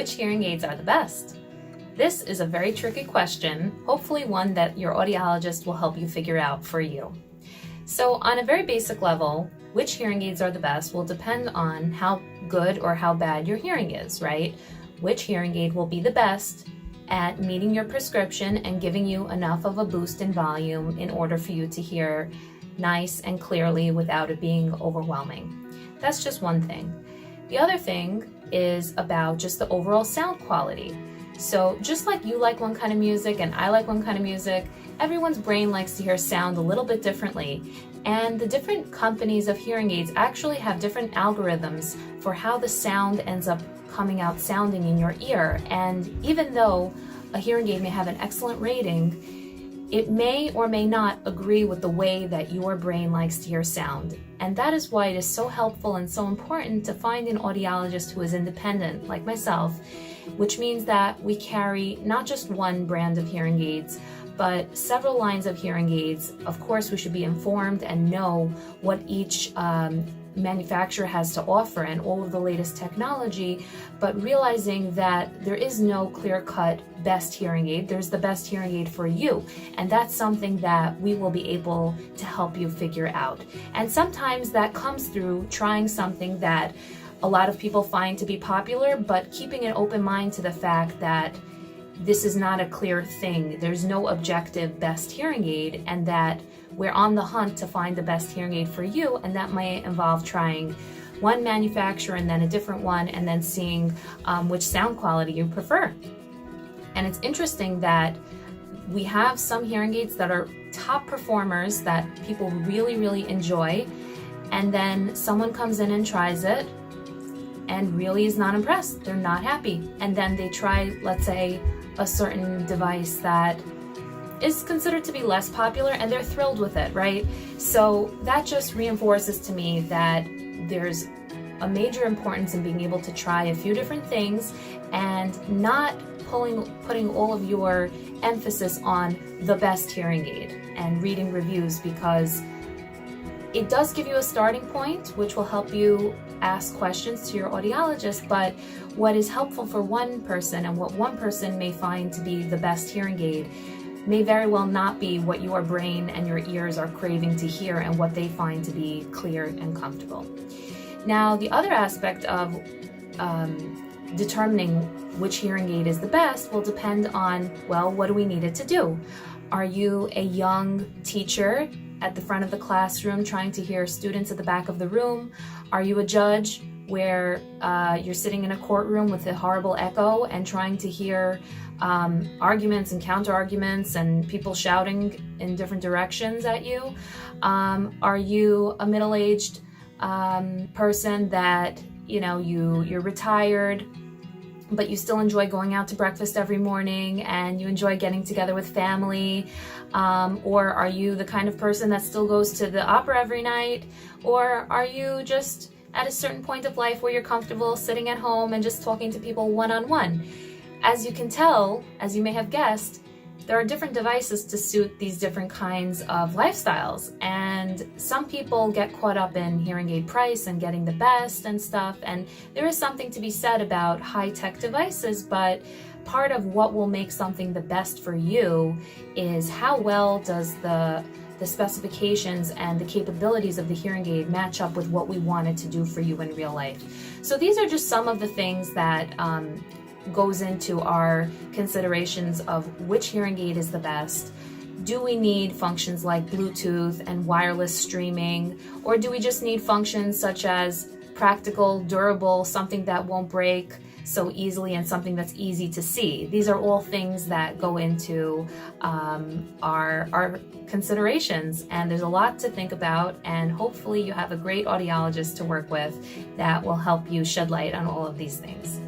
which hearing aids are the best? This is a very tricky question, hopefully one that your audiologist will help you figure out for you. So on a very basic level, which hearing aids are the best will depend on how good or how bad your hearing is, right? Which hearing aid will be the best at meeting your prescription and giving you enough of a boost in volume in order for you to hear nice and clearly without it being overwhelming. That's just one thing. The other thing is about just the overall sound quality. So just like you like one kind of music and I like one kind of music, everyone's brain likes to hear sound a little bit differently. And the different companies of hearing aids actually have different algorithms for how the sound ends up coming out sounding in your ear. And even though a hearing aid may have an excellent rating, it may or may not agree with the way that your brain likes to hear sound. And that is why it is so helpful and so important to find an audiologist who is independent, like myself, which means that we carry not just one brand of hearing aids, but several lines of hearing aids. Of course, we should be informed and know what each manufacturer has to offer and all of the latest technology, but realizing that there is no clear-cut best hearing aid. There's the best hearing aid for you, and that's something that we will be able to help you figure out. And sometimes that comes through trying something that a lot of people find to be popular, but keeping an open mind to the fact that this is not a clear thing. There's no objective best hearing aid, and that we're on the hunt to find the best hearing aid for you, and that might involve trying one manufacturer and then a different one, and then seeing which sound quality you prefer. And it's interesting that we have some hearing aids that are top performers that people really, really enjoy, and then someone comes in and tries it and really is not impressed. They're not happy. And then they try, let's say, a certain device that is considered to be less popular and they're thrilled with it, right? So that just reinforces to me that there's a major importance in being able to try a few different things and not putting all of your emphasis on the best hearing aid and reading reviews, because it does give you a starting point, which will help you ask questions to your audiologist, but what is helpful for one person and what one person may find to be the best hearing aid may very well not be what your brain and your ears are craving to hear and what they find to be clear and comfortable. Now, the other aspect of determining which hearing aid is the best will depend on, well, what do we need it to do? Are you a young teacher at the front of the classroom trying to hear students at the back of the room? Are you a judge where you're sitting in a courtroom with a horrible echo and trying to hear arguments and counter-arguments and people shouting in different directions at you? Are you a middle-aged person that, you're retired, but you still enjoy going out to breakfast every morning and you enjoy getting together with family? Or are you the kind of person that still goes to the opera every night? Or are you just at a certain point of life where you're comfortable sitting at home and just talking to people one-on-one? As you can tell, as you may have guessed, there are different devices to suit these different kinds of lifestyles, and some people get caught up in hearing aid price and getting the best and stuff, and there is something to be said about high-tech devices, but part of what will make something the best for you is how well does the specifications and the capabilities of the hearing aid match up with what we want it to do for you in real life. So these are just some of the things that goes into our considerations of which hearing aid is the best. Do we need functions like Bluetooth and wireless streaming, or do we just need functions such as practical, durable, something that won't break so easily and something that's easy to see? These are all things that go into our considerations, and there's a lot to think about, and hopefully you have a great audiologist to work with that will help you shed light on all of these things.